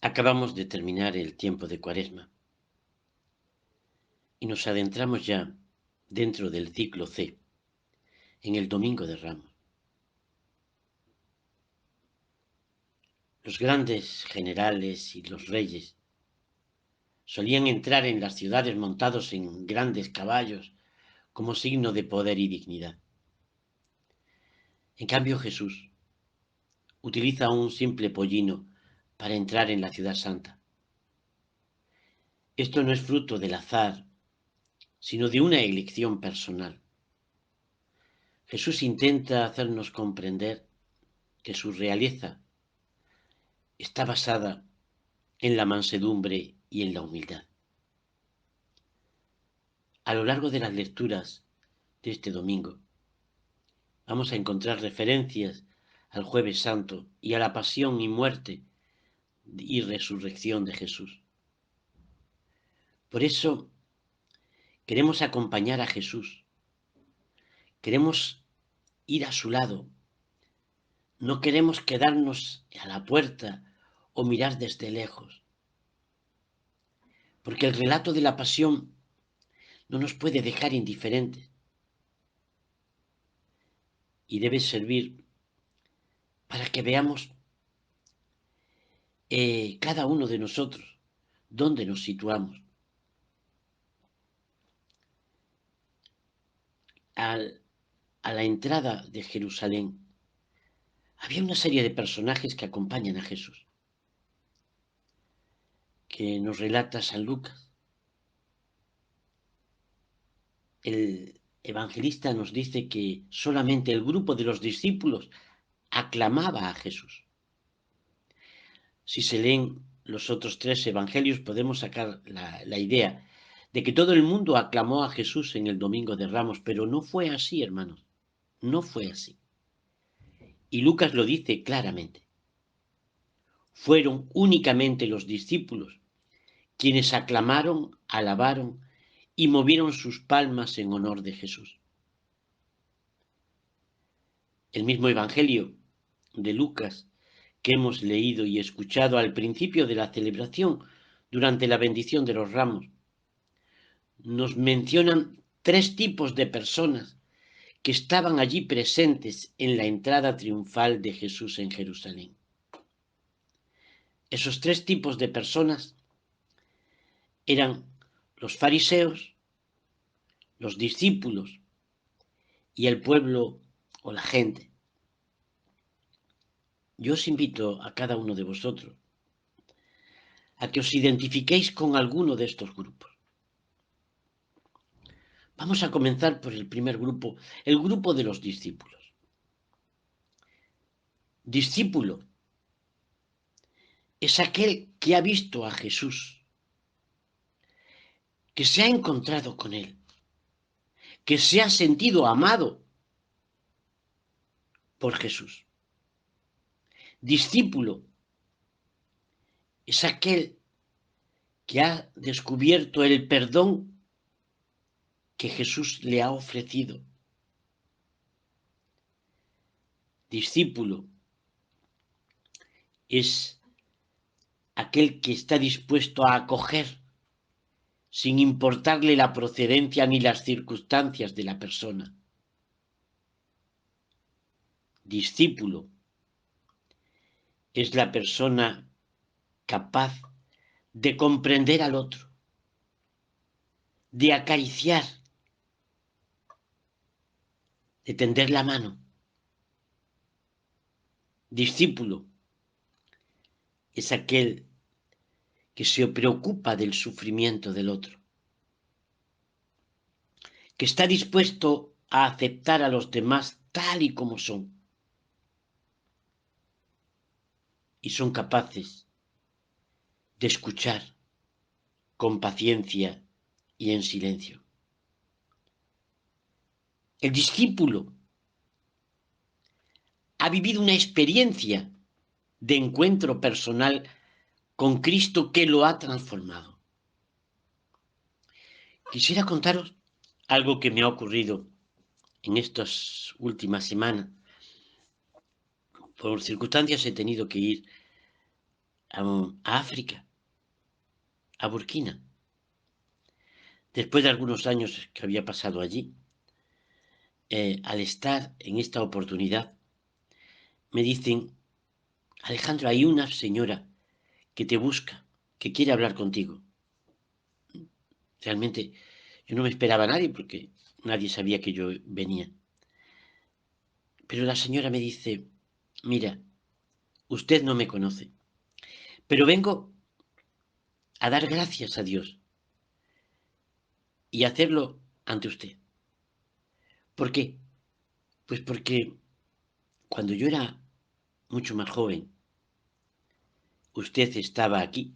Acabamos de terminar el tiempo de Cuaresma y nos adentramos ya dentro del ciclo C, en el Domingo de Ramos. Los grandes generales y los reyes solían entrar en las ciudades montados en grandes caballos como signo de poder y dignidad. En cambio, Jesús utiliza un simple pollino para entrar en la ciudad santa. Esto no es fruto del azar, sino de una elección personal. Jesús intenta hacernos comprender que su realeza está basada en la mansedumbre y en la humildad. A lo largo de las lecturas de este domingo, vamos a encontrar referencias al Jueves Santo y a la pasión y muerte y resurrección de Jesús. Por eso queremos acompañar a Jesús, queremos ir a su lado, no queremos quedarnos a la puerta o mirar desde lejos, porque el relato de la pasión no nos puede dejar indiferentes y debe servir para que veamos cada uno de nosotros dónde nos situamos. A la entrada de Jerusalén había una serie de personajes que acompañan a Jesús, que nos relata San Lucas. El evangelista nos dice que solamente el grupo de los discípulos aclamaba a Jesús. Si se leen los otros tres evangelios, podemos sacar la idea de que todo el mundo aclamó a Jesús en el Domingo de Ramos, pero no fue así, hermanos, no fue así. Y Lucas lo dice claramente. Fueron únicamente los discípulos quienes aclamaron, alabaron y movieron sus palmas en honor de Jesús. El mismo Evangelio de Lucas que hemos leído y escuchado al principio de la celebración durante la bendición de los ramos, nos mencionan tres tipos de personas que estaban allí presentes en la entrada triunfal de Jesús en Jerusalén. Esos tres tipos de personas eran los fariseos, los discípulos y el pueblo o la gente. Yo os invito a cada uno de vosotros a que os identifiquéis con alguno de estos grupos. Vamos a comenzar por el primer grupo, el grupo de los discípulos. Discípulo es aquel que ha visto a Jesús, que se ha encontrado con él, que se ha sentido amado por Jesús. Discípulo es aquel que ha descubierto el perdón que Jesús le ha ofrecido. Discípulo es aquel que está dispuesto a acoger sin importarle la procedencia ni las circunstancias de la persona. Discípulo es la persona capaz de comprender al otro, de acariciar, de tender la mano. Discípulo es aquel que se preocupa del sufrimiento del otro, que está dispuesto a aceptar a los demás tal y como son, y son capaces de escuchar con paciencia y en silencio. El discípulo ha vivido una experiencia de encuentro personal con Cristo que lo ha transformado. Quisiera contaros algo que me ha ocurrido en estas últimas semanas. Por circunstancias he tenido que ir a África, a Burkina. Después de algunos años que había pasado allí, al estar en esta oportunidad, me dicen: Alejandro, hay una señora que te busca, que quiere hablar contigo. Realmente yo no me esperaba a nadie porque nadie sabía que yo venía. Pero la señora me dice: mira, usted no me conoce, pero vengo a dar gracias a Dios y a hacerlo ante usted. ¿Por qué? Pues porque cuando yo era mucho más joven, usted estaba aquí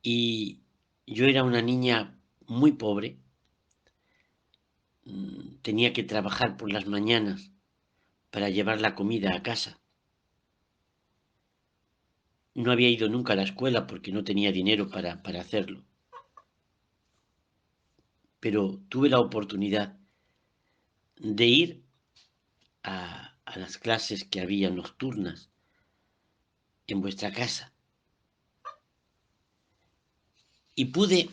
y yo era una niña muy pobre. Tenía que trabajar por las mañanas para llevar la comida a casa. No había ido nunca a la escuela porque no tenía dinero para hacerlo. Pero tuve la oportunidad de ir a las clases que había nocturnas en vuestra casa. Y pude,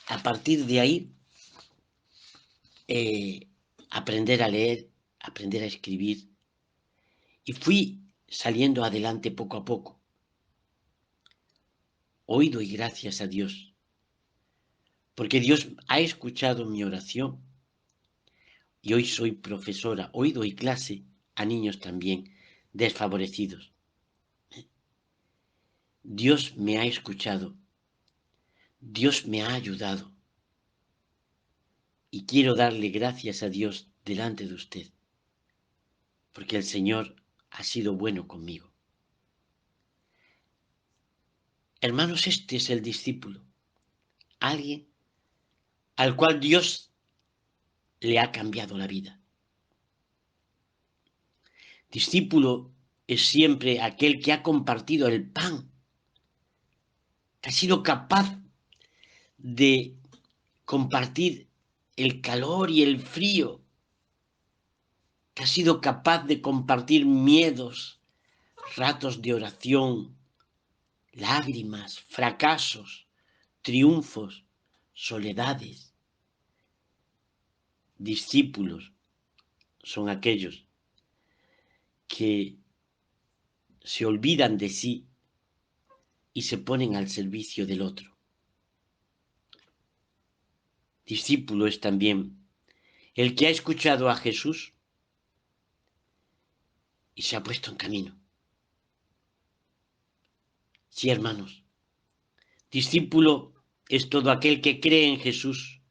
a partir de ahí, aprender a leer, aprender a escribir. Y fui saliendo adelante poco a poco. Hoy doy gracias a Dios, porque Dios ha escuchado mi oración y hoy soy profesora, hoy doy clase a niños también desfavorecidos. Dios me ha escuchado, Dios me ha ayudado y quiero darle gracias a Dios delante de usted, porque el Señor ha sido bueno conmigo. Hermanos, este es el discípulo, alguien al cual Dios le ha cambiado la vida. Discípulo es siempre aquel que ha compartido el pan, que ha sido capaz de compartir el calor y el frío, que ha sido capaz de compartir miedos, ratos de oración, lágrimas, fracasos, triunfos, soledades. Discípulos son aquellos que se olvidan de sí y se ponen al servicio del otro. Discípulo es también el que ha escuchado a Jesús y se ha puesto en camino. Sí, hermanos, discípulo es todo aquel que cree en Jesús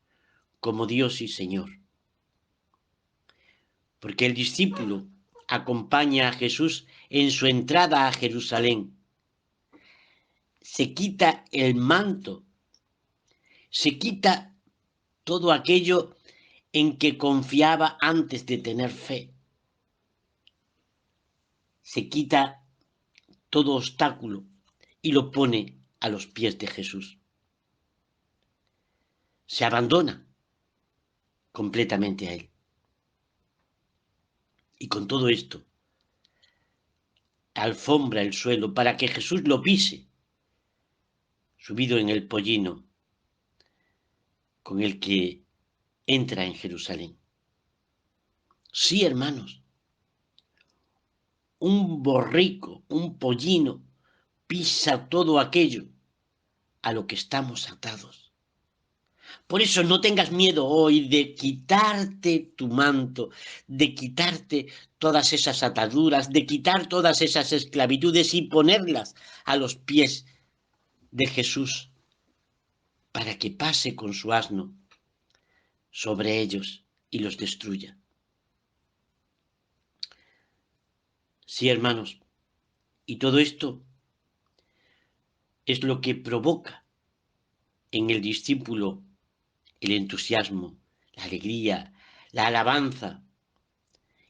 como Dios y Señor. Porque el discípulo acompaña a Jesús en su entrada a Jerusalén. Se quita el manto, se quita todo aquello en que confiaba antes de tener fe. Se quita todo obstáculo y lo pone a los pies de Jesús. Se abandona completamente a Él. Y con todo esto, alfombra el suelo para que Jesús lo pise, subido en el pollino con el que entra en Jerusalén. Sí, hermanos, un borrico, un pollino, pisa todo aquello a lo que estamos atados. Por eso no tengas miedo hoy de quitarte tu manto, de quitarte todas esas ataduras, de quitar todas esas esclavitudes y ponerlas a los pies de Jesús para que pase con su asno sobre ellos y los destruya. Sí, hermanos, y todo esto es lo que provoca en el discípulo el entusiasmo, la alegría, la alabanza,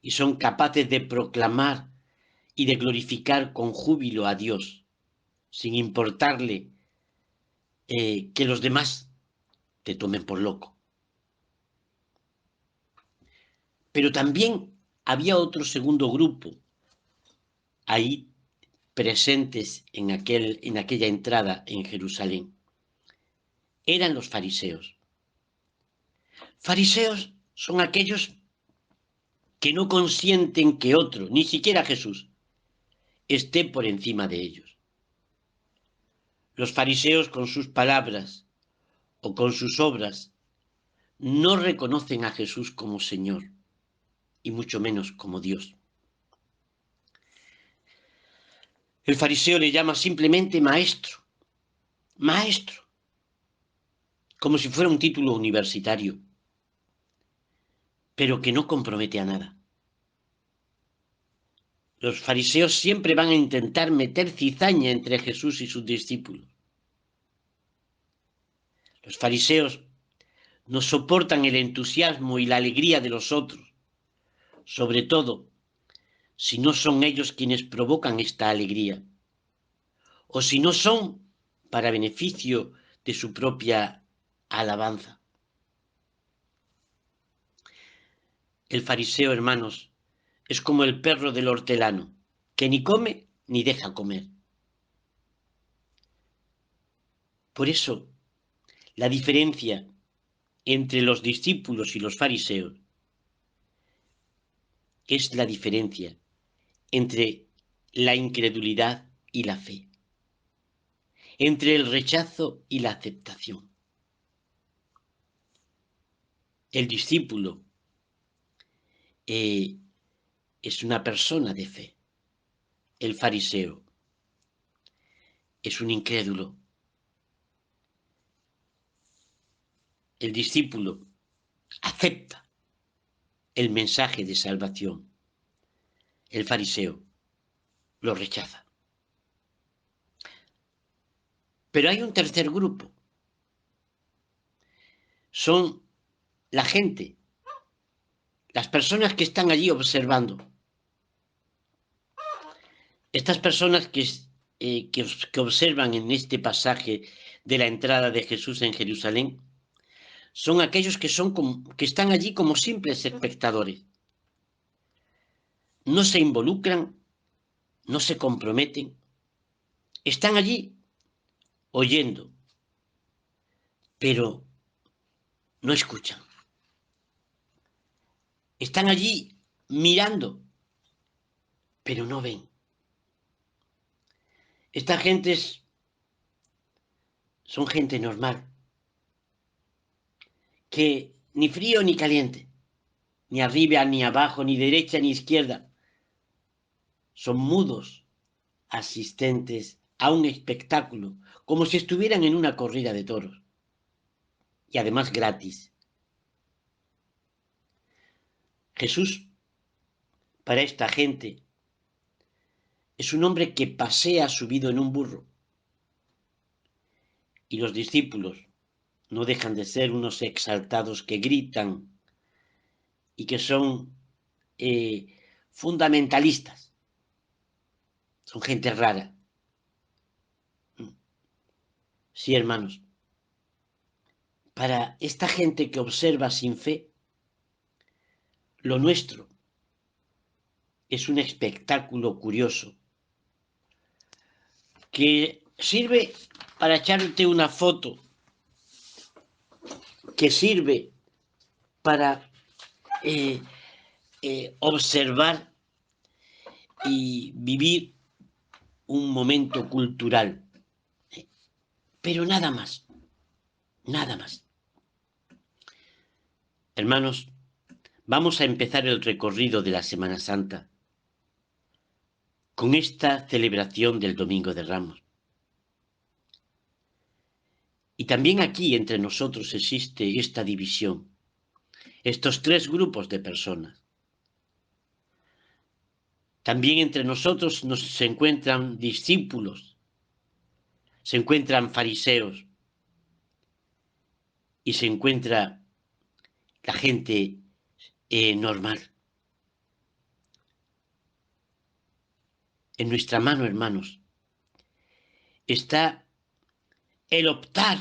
y son capaces de proclamar y de glorificar con júbilo a Dios, sin importarle que los demás te tomen por loco. Pero también había otro segundo grupo ahí presentes en aquella entrada en Jerusalén eran los fariseos. Fariseos son aquellos que no consienten que otro, ni siquiera Jesús, esté por encima de ellos. Los fariseos con sus palabras o con sus obras no reconocen a Jesús como Señor y mucho menos como Dios. El fariseo le llama simplemente maestro, maestro, como si fuera un título universitario, pero que no compromete a nada. Los fariseos siempre van a intentar meter cizaña entre Jesús y sus discípulos. Los fariseos no soportan el entusiasmo y la alegría de los otros, sobre todo si no son ellos quienes provocan esta alegría, o si no son para beneficio de su propia alabanza. El fariseo, hermanos, es como el perro del hortelano, que ni come ni deja comer. Por eso, la diferencia entre los discípulos y los fariseos es la diferencia entre la incredulidad y la fe, entre el rechazo y la aceptación. El discípulo es una persona de fe. El fariseo es un incrédulo. El discípulo acepta el mensaje de salvación. El fariseo lo rechaza. Pero hay un tercer grupo. Son la gente, las personas que están allí observando. Estas personas que observan en este pasaje de la entrada de Jesús en Jerusalén son aquellos que están allí como simples espectadores. No se involucran, no se comprometen, están allí oyendo, pero no escuchan. Están allí mirando, pero no ven. Estas gentes son gente normal, que ni frío ni caliente, ni arriba ni abajo, ni derecha ni izquierda, son mudos, asistentes a un espectáculo, como si estuvieran en una corrida de toros, y además gratis. Jesús, para esta gente, es un hombre que pasea subido en un burro, y los discípulos no dejan de ser unos exaltados que gritan y que son fundamentalistas. Son gente rara. Sí, hermanos. Para esta gente que observa sin fe, lo nuestro es un espectáculo curioso que sirve para echarte una foto, que sirve para observar y vivir un momento cultural. Pero nada más, nada más. Hermanos, vamos a empezar el recorrido de la Semana Santa con esta celebración del Domingo de Ramos. Y también aquí entre nosotros existe esta división, estos tres grupos de personas. También entre nosotros se encuentran discípulos, se encuentran fariseos y se encuentra la gente normal. En nuestra mano, hermanos, está el optar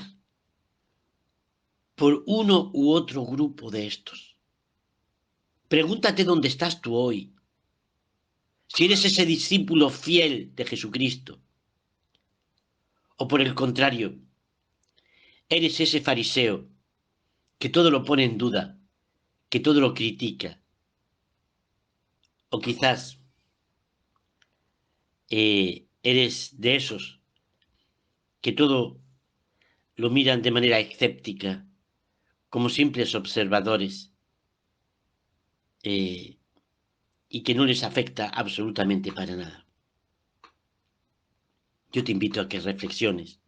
por uno u otro grupo de estos. Pregúntate dónde estás tú hoy. Si eres ese discípulo fiel de Jesucristo, o por el contrario, eres ese fariseo que todo lo pone en duda, que todo lo critica, o quizás eres de esos que todo lo miran de manera escéptica, como simples observadores, y que no les afecta absolutamente para nada. Yo te invito a que reflexiones.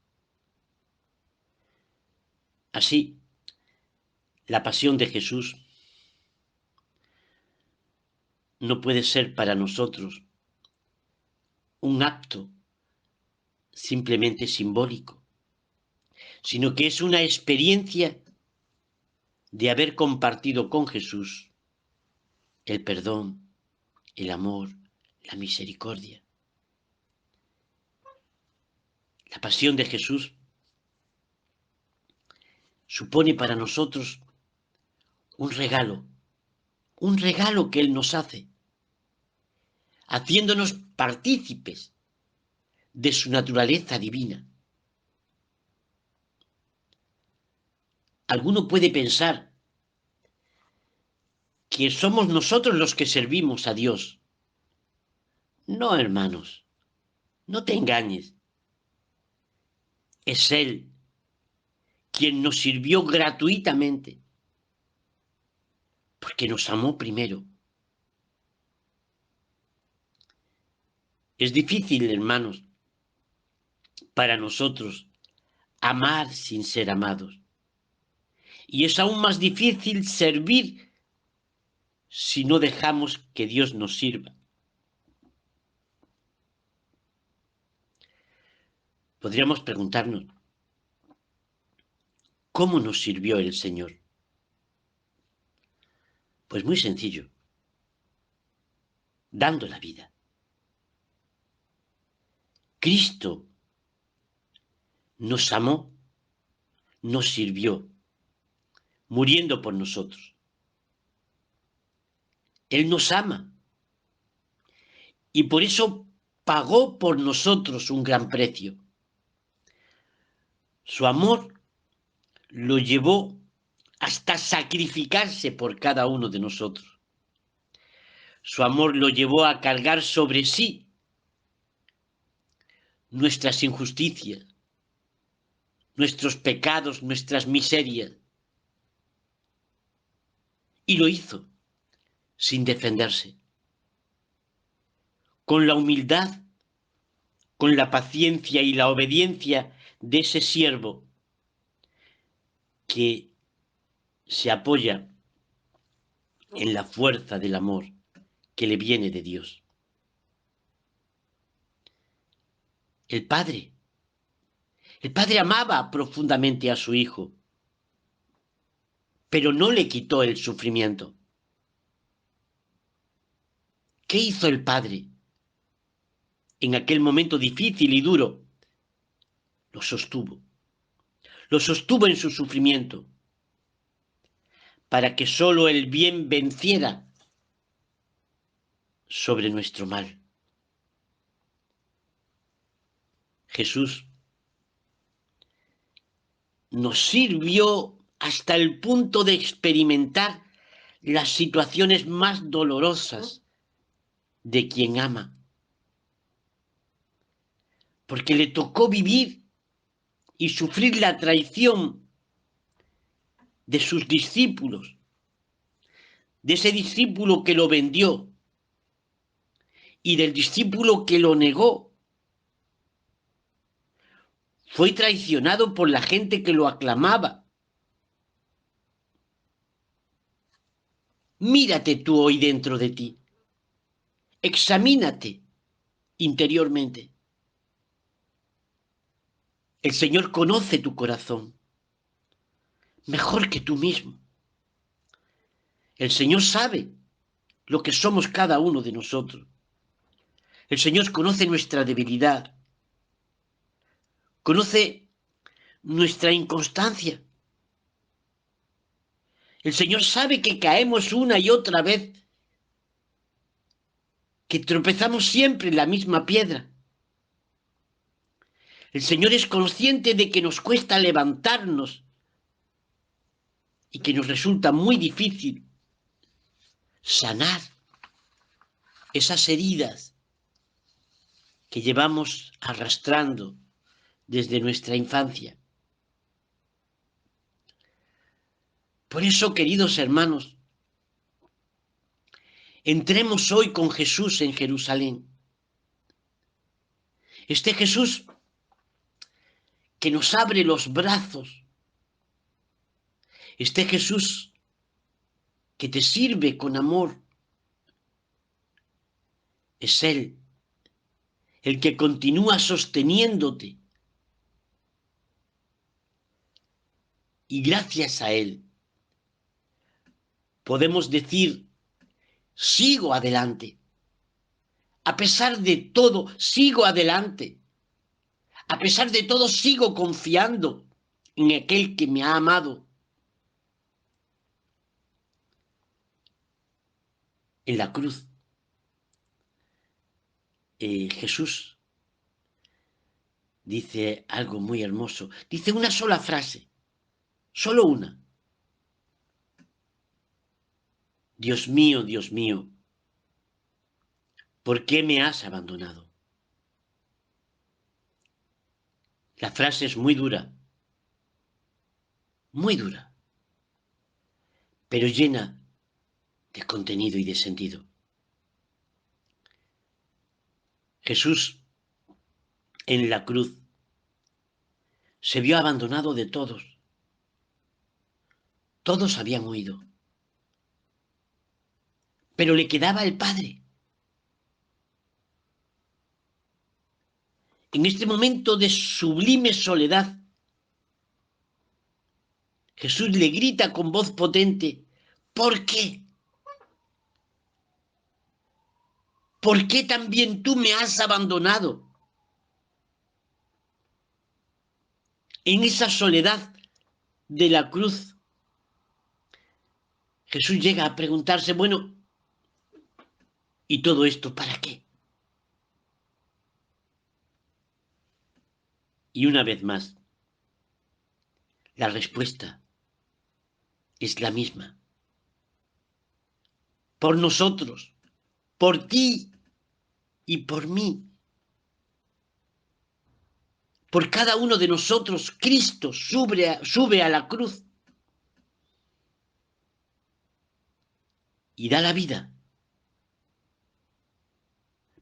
Así, la pasión de Jesús no puede ser para nosotros un acto simplemente simbólico, sino que es una experiencia de haber compartido con Jesús el perdón, el amor, la misericordia. La pasión de Jesús supone para nosotros un regalo que Él nos hace, haciéndonos partícipes de su naturaleza divina. Alguno puede pensar que somos nosotros los que servimos a Dios. No, hermanos, no te engañes. Es Él quien nos sirvió gratuitamente, porque nos amó primero. Es difícil, hermanos, para nosotros amar sin ser amados. Y es aún más difícil servir si no dejamos que Dios nos sirva. Podríamos preguntarnos, ¿cómo nos sirvió el Señor? Pues muy sencillo, dando la vida. Cristo nos amó, nos sirvió, muriendo por nosotros. Él nos ama y por eso pagó por nosotros un gran precio. Su amor lo llevó hasta sacrificarse por cada uno de nosotros. Su amor lo llevó a cargar sobre sí nuestras injusticias, nuestros pecados, nuestras miserias. Y lo hizo sin defenderse, con la humildad, con la paciencia y la obediencia de ese siervo que se apoya en la fuerza del amor que le viene de Dios. El Padre amaba profundamente a su Hijo, pero no le quitó el sufrimiento. ¿Qué hizo el Padre en aquel momento difícil y duro? Lo sostuvo en su sufrimiento, para que sólo el bien venciera sobre nuestro mal. Jesús nos sirvió hasta el punto de experimentar las situaciones más dolorosas de quien ama, porque le tocó vivir y sufrir la traición de sus discípulos, de ese discípulo que lo vendió y del discípulo que lo negó. Fue traicionado por la gente que lo aclamaba. Mírate tú hoy dentro de ti. Examínate interiormente. El Señor conoce tu corazón mejor que tú mismo. El Señor sabe lo que somos cada uno de nosotros. El Señor conoce nuestra debilidad, conoce nuestra inconstancia. El Señor sabe que caemos una y otra vez, que tropezamos siempre en la misma piedra. El Señor es consciente de que nos cuesta levantarnos y que nos resulta muy difícil sanar esas heridas que llevamos arrastrando desde nuestra infancia. Por eso, queridos hermanos, entremos hoy con Jesús en Jerusalén. Este Jesús que nos abre los brazos, este Jesús que te sirve con amor, es Él el que continúa sosteniéndote. Y gracias a Él podemos decir, sigo adelante. A pesar de todo, sigo adelante. A pesar de todo, sigo confiando en aquel que me ha amado. En la cruz, Jesús dice algo muy hermoso. Dice una sola frase, solo una. Dios mío, ¿por qué me has abandonado? La frase es muy dura, pero llena de contenido y de sentido. Jesús en la cruz se vio abandonado de todos. Todos habían huido, pero le quedaba el Padre. En este momento de sublime soledad, Jesús le grita con voz potente, ¿por qué? ¿Por qué también tú me has abandonado? En esa soledad de la cruz, Jesús llega a preguntarse, bueno, ¿y todo esto para qué? Y una vez más, la respuesta es la misma. Por nosotros, por ti y por mí. Por cada uno de nosotros, Cristo sube a la cruz y da la vida.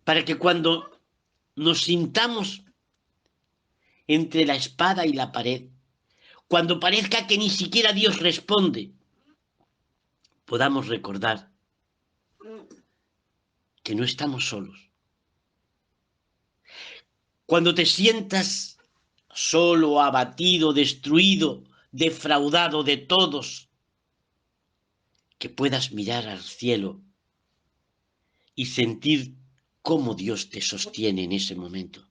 Para que cuando nos sintamos entre la espada y la pared, cuando parezca que ni siquiera Dios responde, podamos recordar que no estamos solos. Cuando te sientas solo, abatido, destruido, defraudado de todos, que puedas mirar al cielo y sentir cómo Dios te sostiene en ese momento.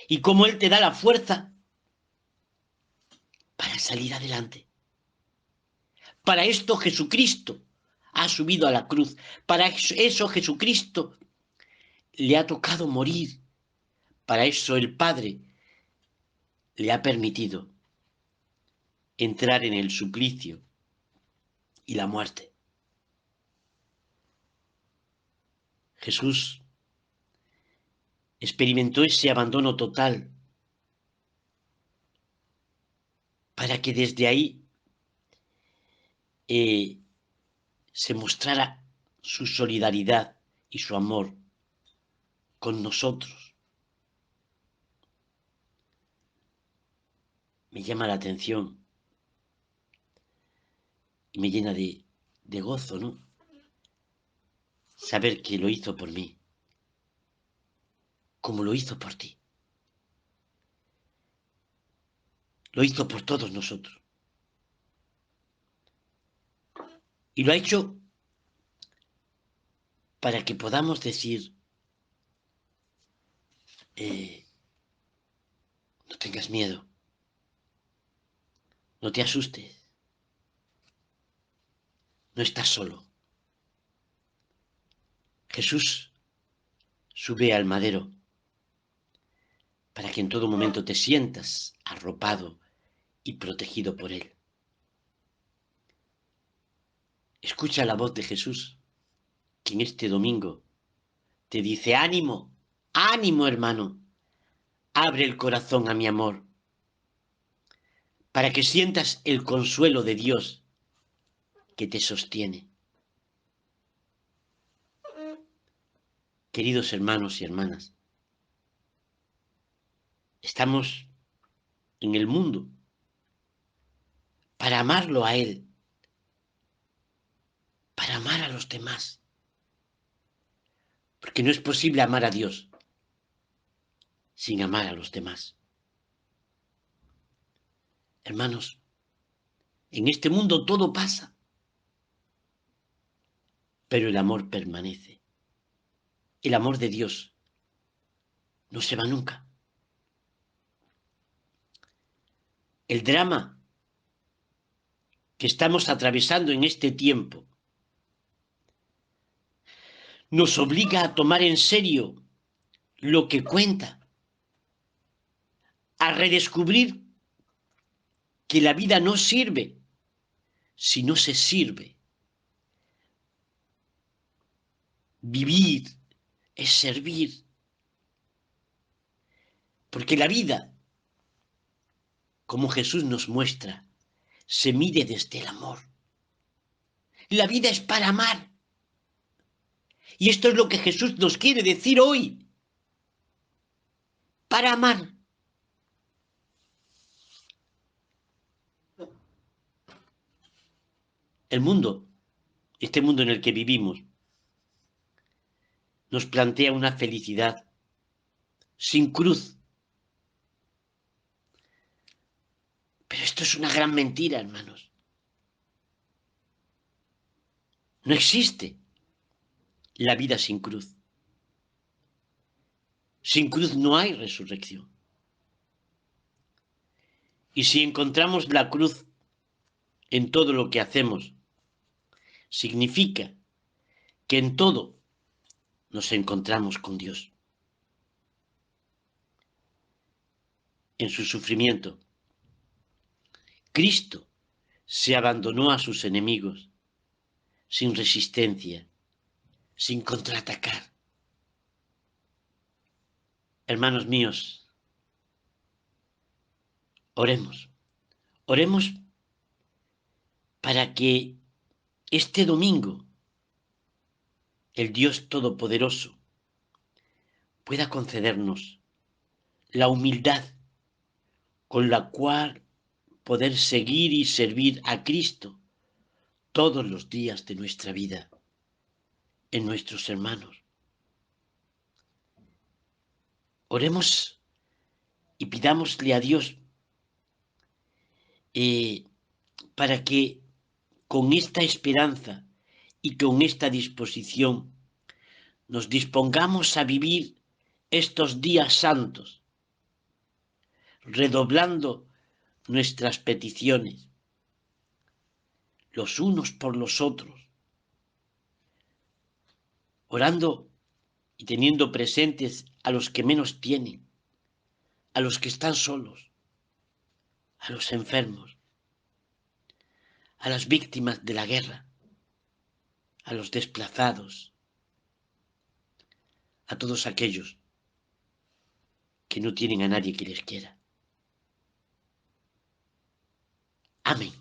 Y cómo Él te da la fuerza para salir adelante. Para esto Jesucristo ha subido a la cruz. Para eso Jesucristo le ha tocado morir. Para eso el Padre le ha permitido entrar en el suplicio y la muerte. Jesús experimentó ese abandono total para que desde ahí se mostrara su solidaridad y su amor con nosotros. Me llama la atención y me llena de gozo, ¿no? Saber que lo hizo por mí, como lo hizo por ti. Lo hizo por todos nosotros. Y lo ha hecho para que podamos decir, no tengas miedo, no te asustes, no estás solo. Jesús sube al madero para que en todo momento te sientas arropado y protegido por Él. Escucha la voz de Jesús, que en este domingo te dice: ánimo, ánimo, hermano, abre el corazón a mi amor, para que sientas el consuelo de Dios que te sostiene. Queridos hermanos y hermanas, estamos en el mundo para amarlo a Él, para amar a los demás, porque no es posible amar a Dios sin amar a los demás. Hermanos, en este mundo todo pasa, pero el amor permanece. El amor de Dios no se va nunca. El drama que estamos atravesando en este tiempo nos obliga a tomar en serio lo que cuenta, a redescubrir que la vida no sirve si no se sirve. Vivir es servir, porque la vida, como Jesús nos muestra, se mide desde el amor. La vida es para amar. Y esto es lo que Jesús nos quiere decir hoy. Para amar. El mundo, este mundo en el que vivimos, nos plantea una felicidad sin cruz. Pero esto es una gran mentira, hermanos. No existe la vida sin cruz. Sin cruz no hay resurrección. Y si encontramos la cruz en todo lo que hacemos, significa que en todo nos encontramos con Dios. En su sufrimiento, Cristo se abandonó a sus enemigos sin resistencia, sin contraatacar. Hermanos míos, oremos. Oremos para que este domingo el Dios Todopoderoso pueda concedernos la humildad con la cual poder seguir y servir a Cristo todos los días de nuestra vida en nuestros hermanos. Oremos y pidámosle a Dios para que con esta esperanza y con esta disposición nos dispongamos a vivir estos días santos, redoblando nuestras peticiones, los unos por los otros, orando y teniendo presentes a los que menos tienen, a los que están solos, a los enfermos, a las víctimas de la guerra, a los desplazados, a todos aquellos que no tienen a nadie que les quiera. Amén.